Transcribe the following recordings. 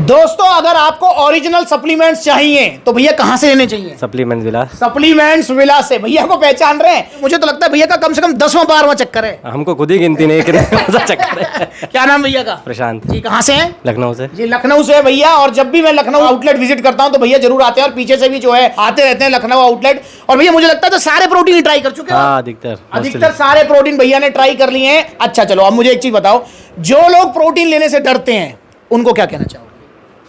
दोस्तों अगर आपको ओरिजिनल सप्लीमेंट्स चाहिए तो भैया कहां से लेने चाहिए? Supplement villa. सप्लीमेंट्स विला से। भैया को पहचान रहे हैं? मुझे तो लगता है भैया का कम से कम 10वां 12वां चक्कर है। हमको खुद ही गिनती नहीं कितना चक्कर है। क्या नाम भैया का? प्रशांत जी। कहाँ से हैं? लखनऊ से। जी लखनऊ से है भैया। और जब भी मैं लखनऊ आउटलेट विजिट करता हूँ तो भैया जरूर आते हैं और पीछे से भी जो है आते रहते हैं लखनऊ आउटलेट। और भैया मुझे लगता है तो सारे प्रोटीन ही ट्राई कर चुके हैं। अधिकतर सारे प्रोटीन भैया ने ट्राई कर लिए हैं। अच्छा चलो अब मुझे एक चीज बताओ, जो लोग प्रोटीन लेने से डरते हैं उनको क्या कहना चाहोगे?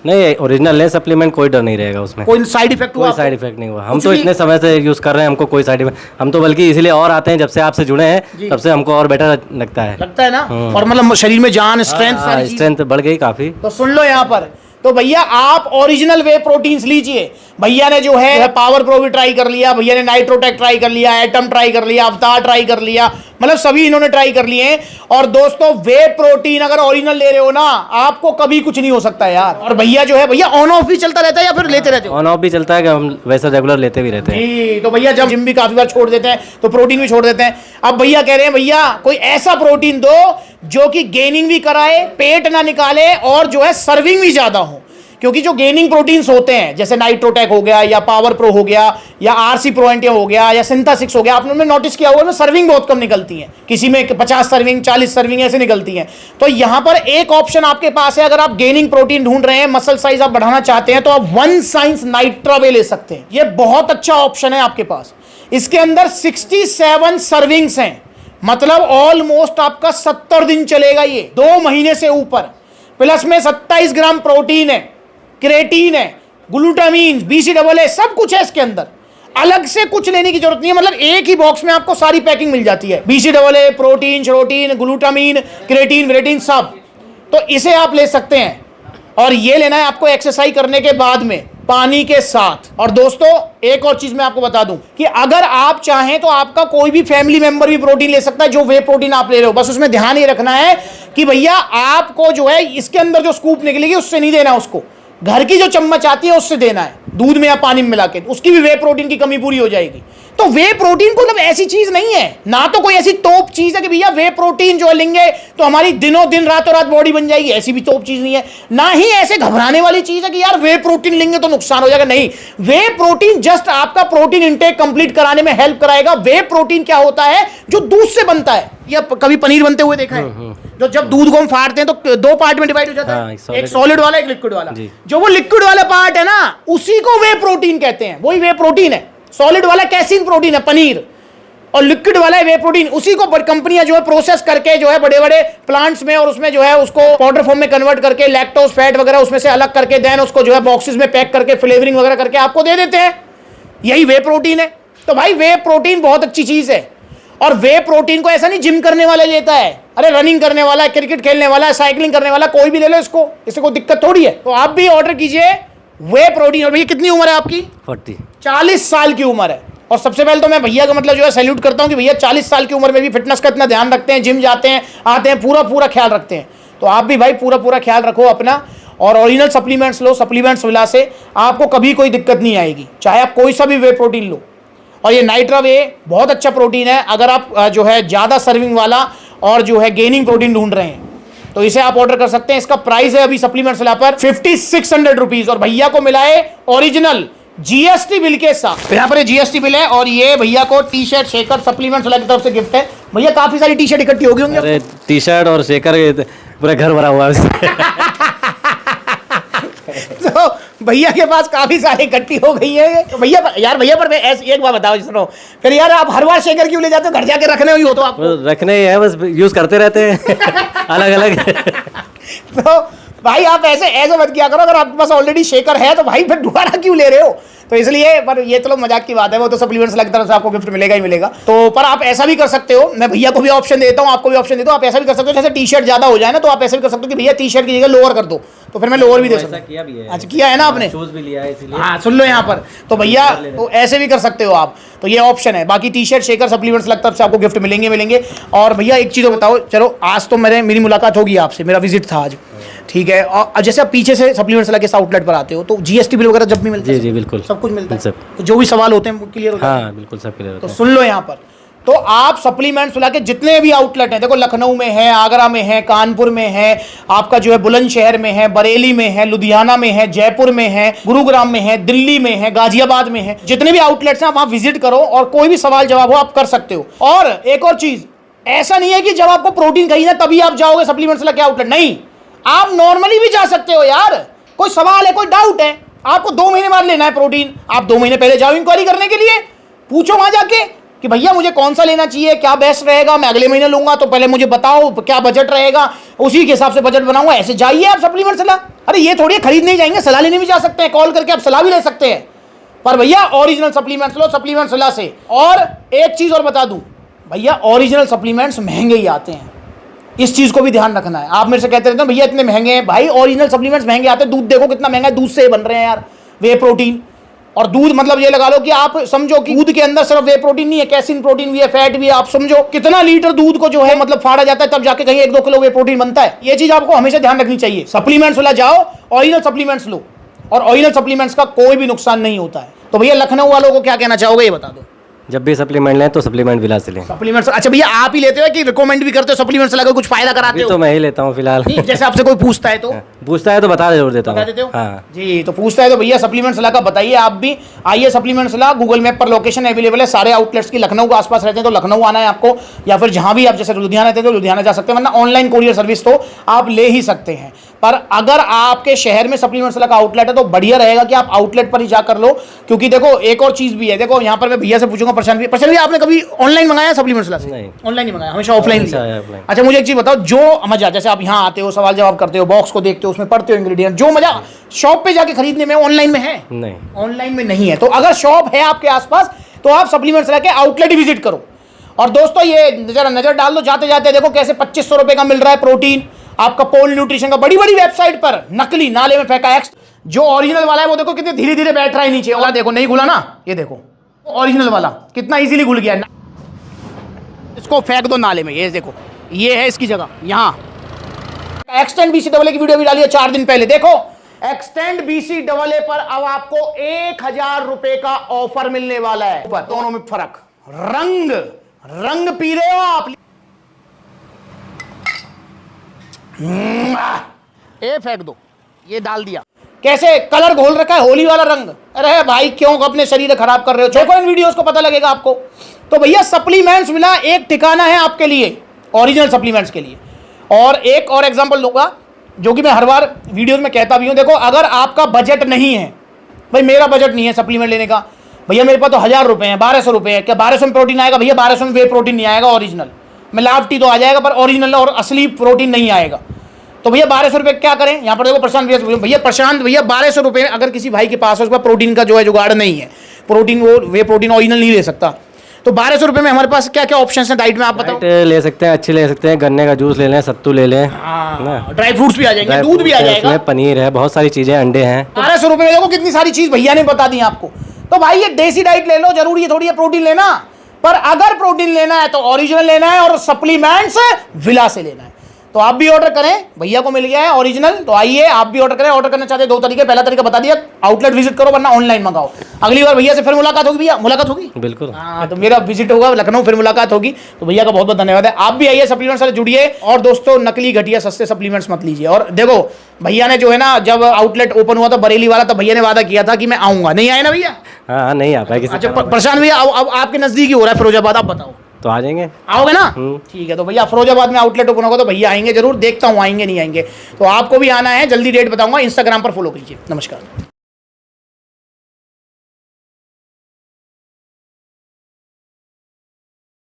नहीं, ओरिजिनल ले सप्लीमेंट, कोई डर नहीं रहेगा उसमें। कोई साइड इफेक्ट हुआ? कोई साइड इफेक्ट नहीं हुआ। हम तो इतने समय से यूज कर रहे हैं, हमको कोई साइड इफेक्ट, हम तो बल्कि इसलिए और आते हैं जब से आपसे जुड़े हैं तब से हमको और बेटर लगता है ना। और मतलब शरीर में जान, स्ट्रेंथ बढ़ गई काफी। तो सुन लो यहाँ पर, तो भैया आप ओरिजिनल वे प्रोटीन्स लीजिए। भैया ने जो है पावर प्रो भी ट्राई कर लिया, भैया ने नाइट्रोटेक ट्राई कर लिया, एटम ट्राई कर लिया, अवतार ट्राई कर लिया, मतलब सभी इन्होंने ट्राई कर लिए हैं। और दोस्तों वे प्रोटीन अगर ओरिजिनल ले रहे हो ना, आपको कभी कुछ नहीं हो सकता यार। और भैया जो है भैया ऑन ऑफ भी चलता रहता है या फिर लेते रहते हो? ऑन ऑफ भी चलता है कि हम वैसे रेगुलर लेते भी रहते हैं। तो भैया जब जिम भी काफी बार छोड़ देते हैं तो प्रोटीन भी छोड़ देते हैं। अब भैया कह रहे हैं भैया कोई ऐसा प्रोटीन दो जो कि गेनिंग भी कराए, पेट ना निकाले और जो है सर्विंग भी ज्यादा हो। क्योंकि जो गेनिंग प्रोटीन्स होते हैं जैसे नाइट्रोटेक हो गया या पावर प्रो हो गया या आरसी प्रोएंटिया हो गया या सिंथेसिक्स हो गया, आपने नोटिस किया होगा सर्विंग बहुत कम निकलती है। किसी में 50 सर्विंग 40 सर्विंग ऐसे निकलती हैं। तो यहां पर एक ऑप्शन आपके पास है, अगर आप गेनिंग प्रोटीन ढूंढ रहे हैं, मसल साइज आप बढ़ाना चाहते हैं, तो आप वन साइंस नाइट्रावे ले सकते हैं। ये बहुत अच्छा ऑप्शन है आपके पास। इसके अंदर 67 सर्विंग्स हैं, मतलब ऑलमोस्ट आपका 70 दिन चलेगा ये, 2 महीने से ऊपर। प्लस में 27 ग्राम प्रोटीन है, क्रेटीन है, ग्लूटामीन, BCAA सब कुछ है इसके अंदर। अलग से कुछ लेने की जरूरत नहीं है, मतलब एक ही बॉक्स में आपको सारी पैकिंग मिल जाती है। BCAA, प्रोटीन, श्रोटीन, ग्लूटामीन, क्रेटीन, व्रेटीन सब। तो इसे आप ले सकते हैं। और ये लेना है आपको एक्सरसाइज करने के बाद में पानी के साथ। और दोस्तों एक और चीज मैं आपको बता दूं कि अगर आप चाहें तो आपका कोई भी फैमिली मेंबर भी प्रोटीन ले सकता है जो वे प्रोटीन आप ले रहे हो। बस उसमें ध्यान ये रखना है कि भैया आपको जो है इसके अंदर जो स्कूप निकलेगी उससे नहीं देना, उसको घर की जो चम्मच आती है उससे देना है, दूध में या पानी में मिला के। उसकी भी वे प्रोटीन की कमी पूरी हो जाएगी। तो वे प्रोटीन को मतलब ऐसी चीज नहीं है ना, तो कोई ऐसी तोप चीज है कि भैया वे प्रोटीन जो लेंगे तो हमारी दिनों दिन रातों रात बॉडी बन जाएगी, ऐसी भी तोप चीज नहीं है। ना ही ऐसे घबराने वाली चीज है कि यार वे प्रोटीन लेंगे तो नुकसान हो जाएगा, नहीं। वे प्रोटीन जस्ट आपका प्रोटीन इंटेक कंप्लीट कराने में हेल्प कराएगा। वे प्रोटीन क्या होता है? जो दूध से बनता है, या कभी पनीर बनते हुए देखा है? जो जब दूध को हम फाड़ते हैं तो 2 पार्ट में डिवाइड हो जाता है, एक सॉलिड वाला, एक लिक्विड वाला। जो वो लिक्विड वाला पार्ट है ना, उसी को वे प्रोटीन कहते हैं, वही वे प्रोटीन है। सॉलिड वाला कैसीन प्रोटीन है, पनीर, और लिक्विड वाला है वे प्रोटीन। उसी को कंपनियां जो है प्रोसेस करके जो है बड़े बड़े प्लांट्स में, और उसमें जो है उसको पाउडर फॉर्म में कन्वर्ट करके लैक्टोज फैट वगैरह उसमें से अलग करके देन उसको जो है बॉक्सेस में पैक करके फ्लेवरिंग वगैरह करके आपको दे देते हैं। यही वे प्रोटीन है। तो भाई वे प्रोटीन बहुत अच्छी चीज है। और वे प्रोटीन को ऐसा नहीं जिम करने वाला लेता है, अरे रनिंग करने वाला, क्रिकेट खेलने वाला, साइकिलिंग करने वाला कोई भी ले लो इसको, इससे कोई दिक्कत थोड़ी है। तो आप भी ऑर्डर कीजिए वे प्रोटीन। और भैया कितनी उम्र है आपकी? 40 साल की उम्र है। और सबसे पहले तो मैं भैया का मतलब जो है सैल्यूट करता हूं कि भैया 40 साल की उम्र में भी फिटनेस का इतना ध्यान रखते हैं, जिम जाते हैं, आते हैं, पूरा ख्याल रखते हैं। तो आप भी भाई पूरा ख्याल रखो अपना, और ओरिजिनल सप्लीमेंट्स लो। सप्लीमेंट्स विला से आपको कभी कोई दिक्कत नहीं आएगी, चाहे आप कोई सा भी वे प्रोटीन लो। और ये नाइट्रा वे बहुत अच्छा प्रोटीन है। अगर आप जो है ज़्यादा सर्विंग वाला और जो है गेनिंग प्रोटीन ढूंढ रहे हैं तो इसे आप ऑर्डर कर सकते हैं। इसका प्राइस है अभी सप्लीमेंट्स विला पर 5600 रुपीज, और भैया को मिला है ओरिजिनल GST बिल के साथ। यहाँ पर GST बिल है। और ये भैया को T shirt, shaker supplements villa की तरफ से गिफ्ट है। भैया काफी सारी टी शर्ट इकट्ठी होगी होंगी। अरे टी शर्ट और शेकर पूरा घर भरा हुआ है। तो भैया के पास काफी सारी इकट्ठी हो गई है। तो भैया पर मैं एक बात बताओ, सुनो फिर यार, आप हर बार शेकर क्यों ले जाते हो? घर जाके रखने ही हो तो आप रखने ही है, बस यूज करते रहते हैं अलग अलग। तो भाई आप ऐसे मत किया करो। अगर आपके पास ऑलरेडी शेकर है तो भाई फिर दोबारा क्यों ले रहे हो? तो इसलिए, पर ये चलो मजाक की बात है, वो तो सप्लीमेंट्स की तरफ से आपको गिफ्ट मिलेगा ही मिलेगा। तो पर आप ऐसा भी कर सकते हो, मैं भैया को भी ऑप्शन देता हूँ, आपको भी ऑप्शन देता हूँ। आप ऐसा भी कर सकते हो, जैसे टी शर्ट ज्यादा हो जाए ना, तो आप ऐसा भी कर सकते हो कि भैया टी शर्ट की जगह लोअर कर दो, तो फिर मैं लोअर भी दे सकता हूँ। अच्छा किया है ना आपने? शूज भी लिया है इसलिए। हाँ सुन लो यहाँ पर, तो भैया तो ऐसे भी कर सकते हो आप। तो ये ऑप्शन है। बाकी टी शर्ट, शेकर, सप्लीमेंट्स की तरफ से आपको गिफ्ट मिलेंगे। और भैया एक चीज़ बताओ, चलो आज तो मेरी मुलाकात होगी आपसे, मेरा विजिट था आज, ठीक है। और जैसे आप पीछे से सप्लीमेंट्स लगे इस आउटलेट पर आते हो तो GST बिल वगैरह जब भी मिलता है? जी बिल्कुल, सब कुछ मिलता है। जो भी सवाल होते हैं क्लियर हो जाते हैं? हाँ बिल्कुल सब क्लियर होता है। तो सुन लो यहाँ पर, तो आप सप्लीमेंट्स ला के जितने भी आउटलेट हैं, देखो लखनऊ में है, आगरा में है, कानपुर में है, आपका जो है बुलंदशहर में है, बरेली में है, लुधियाना में है, जयपुर में है, गुरुग्राम में है, दिल्ली में है, गाजियाबाद में है, जितने भी आउटलेट्स हैं आप वहां विजिट करो और कोई भी सवाल जवाब हो आप कर सकते हो। और एक और चीज, ऐसा नहीं है कि जब आपको प्रोटीन खरीदना तभी आप जाओगे सप्लीमेंट्स ला के आउटलेट, नहीं, आप नॉर्मली भी जा सकते हो यार। कोई सवाल है, कोई डाउट है, आपको 2 महीने बाद लेना है प्रोटीन, आप 2 महीने पहले जाओ इंक्वायरी करने के लिए, पूछो वहां जाके कि भैया मुझे कौन सा लेना चाहिए, क्या बेस्ट रहेगा, मैं अगले महीने लूंगा, तो पहले मुझे बताओ क्या बजट रहेगा, उसी के हिसाब से बजट बनाऊंगा। ऐसे जाइए आप सप्लीमेंट सलाह, अरे ये थोड़ी खरीद नहीं जाएंगे, सलाह लेने भी जा सकते हैं, कॉल करके आप सलाह भी ले सकते हैं, पर भैया ओरिजिनल सप्लीमेंट्स लो सप्लीमेंट सलाह से। और एक चीज और बता दूं भैया, ओरिजिनल सप्लीमेंट्स महंगे ही आते हैं, इस चीज को भी ध्यान रखना है। आप मेरे से कहते रहते हैं भैया इतने महंगे हैं, भाई ओरिजिनल सप्लीमेंट्स महंगे आते हैं। दूध देखो कितना महंगा है, दूध से बन रहे हैं यार वे प्रोटीन। और दूध मतलब ये लगा लो कि आप समझो कि दूध के अंदर सिर्फ वे प्रोटीन नहीं है, कैसिन प्रोटीन भी है, फैट भी है। आप समझो कितना लीटर दूध को जो है मतलब फाड़ा जाता है, तब जाके कहीं 1-2 किलो वे प्रोटीन बनता है। ये चीज आपको हमेशा ध्यान रखनी चाहिए। सप्लीमेंट्स वाला जाओ, ओरिजिनल सप्लीमेंट्स लो, और ओरिजिनल सप्लीमेंट्स का कोई भी नुकसान नहीं होता है। तो भैया लखनऊ वालों को क्या कहना चाहोगे, ये बता दो। जब भी सप्लीमेंट लें तो सप्लीमेंट विलास से लें। सप्लीमेंट्स, अच्छा भैया आप ही लेते हो कि रिकमेंड भी करते हो सप्लीमेंट्स लगा कुछ फायदा कराते अभी हो? तो मैं ही लेता हूँ फिलहाल। नहीं, जैसे आपसे कोई पूछता है तो पूछता है तो बता जरूर देता बता देते हो? हूँ। हाँ जी, तो पूछता है तो भैया सप्लीमेंट सलाह का बताइए। आप भी आइए सप्लीमेंट सलाह, गूगल मैप पर लोकेशन अवेलेबल है सारे आउटलेट्स की। लखनऊ के आसपास रहते हैं तो लखनऊ आना है आपको, या फिर जहां भी आप जैसे लुधियाना रहते हैं तो लुधियाना जा सकते हैं, वरना ऑनलाइन कोरियर सर्विस तो आप ले ही सकते हैं। पर अगर आपके शहर में सप्लीमेंट सलाह का आउटलेट है तो बढ़िया रहेगा कि आप आउटलेट पर ही जाकर लो, क्योंकि देखो एक और चीज भी है। देखो यहाँ पर मैं भैया से पूछूंगा, प्रशांत भैया आपने कभी ऑनलाइन मंगाया सप्लीमेंट सलाह से? नहीं, ऑनलाइन नहीं मंगाया, हमेशा ऑफलाइन हमेशा लिया। offline। अच्छा मुझे एक चीज बताओ, जो मजा जैसे आप यहाँ आते हो, सवाल जवाब करते हो, बॉक्स को देखते हो, उसमें पढ़ते हो इंग्रेडिएंट, जो मजा शॉप पे जाके खरीदने में ऑनलाइन में है? नहीं, ऑनलाइन में नहीं है। तो अगर शॉप है आपके आसपास तो आप सप्लीमेंट्स लेके आउटलेट विजिट करो। और दोस्तों ये जरा नजर डाल दो जाते जाते, देखो कैसे 2500 रुपए का मिल रहा है प्रोटीन आपका पोल न्यूट्रिशन का, बड़ी बड़ी वेबसाइट पर। नकली नाले में फेंका एक्स, जो ओरिजिनल वाला है वो देखो कितने धीरे धीरे बैठ रहा है नीचे वाला, देखो नहीं घुला ना, ये देखो ओरिजिनल वाला कितना इजीली घुल गया। इसको फेंक दो नाले में, ये देखो ये है इसकी जगह। यहाँ एक्सटेंड BCAA की वीडियो भी डाली है 4 दिन पहले, देखो एक्सटेंड BCAA पर अब आपको 1000 रुपए का ऑफर मिलने वाला है। दोनों में फर्क, रंग पी रहे हो आप, ये फेंक दो, ये डाल दिया, कैसे कलर घोल रखा है, होली वाला रंग। अरे भाई क्यों अपने शरीर खराब कर रहे हो, देखो इन वीडियोस को पता लगेगा आपको। तो भैया सप्लीमेंट्स मिला एक ठिकाना है आपके लिए, ओरिजिनल सप्लीमेंट्स के लिए। और एक और एग्जांपल दूंगा जो कि मैं हर बार वीडियोस में कहता भी हूं, देखो अगर आपका बजट नहीं है, भाई मेरा बजट नहीं है सप्लीमेंट लेने का, भैया मेरे पास तो 1000 रुपए हैं, 1200 रुपए है, क्या 1200 में प्रोटीन आएगा? भैया 1200 में वे प्रोटीन नहीं आएगा ओरिजिनल, मिलावटी तो आ जाएगा पर ओरिजिनल और असली प्रोटीन नहीं आएगा। तो भैया 1200 रुपए क्या करें? यहाँ पर देखो प्रशांत भैया 1200 रुपए अगर किसी भाई के पास है, उसका प्रोटीन का जो है जुगाड़ नहीं है, प्रोटीन वो वे प्रोटीन ओरिजिनल नहीं ले सकता, तो 1200 रुपए में हमारे पास क्या क्या ऑप्शन है डाइट में, आप बताओ। ले सकते हैं, अच्छी ले सकते हैं, गन्ने का जूस ले लें, सत्तू ले लें, ड्राई फ्रूट्स भी आ जाएंगे, दूध भी आ जाएगा, पनीर है, बहुत सारी चीजें, अंडे हैं। 1200 रुपए में देखो कितनी सारी चीज भैया ने बता दी आपको। तो भाई ये देसी डाइट ले लो, जरूरी है थोड़ी है प्रोटीन लेना, पर अगर प्रोटीन लेना है तो ओरिजिनल लेना है और सप्लीमेंट्स विला से लेना है। तो आप भी ऑर्डर करें, भैया को मिल गया है ओरिजिनल, तो आइए आप भी ऑर्डर करें। ऑर्डर करना चाहते हैं 2 तरीके, पहला तरीका बता दिया, आउटलेट विजिट करो वरना ऑनलाइन मंगाओ। अगली बार भैया से फिर मुलाकात होगी, भैया मुलाकात होगी बिल्कुल। हाँ, तो मेरा विजिट होगा लखनऊ, फिर मुलाकात होगी। तो भैया का बहुत बहुत धन्यवाद है। आप भी आइए सप्लीमेंट्स से जुड़िए, और दोस्तों नकली घटिया सस्ते सप्लीमेंट्स मत लीजिए। और देखो भैया ने जो है ना, जब आउटलेट ओपन हुआ था बरेली वाला, तब भैया ने वादा किया था कि मैं आऊंगा, नहीं आए ना भैया? हाँ नहीं आ पाएगी। अच्छा प्रशांत भैया अब आपके नजदीक ही हो रहा है फिरोजाबाद, आप बताओ तो आ जाएंगे, आओगे ना? ठीक है, तो भैया फिरोजाबाद में आउटलेट ओपन होगा तो भैया आएंगे जरूर, देखता हूँ आएंगे नहीं आएंगे। तो आपको भी आना है, जल्दी डेट बताऊंगा, इंस्टाग्राम पर फॉलो कीजिए। नमस्कार।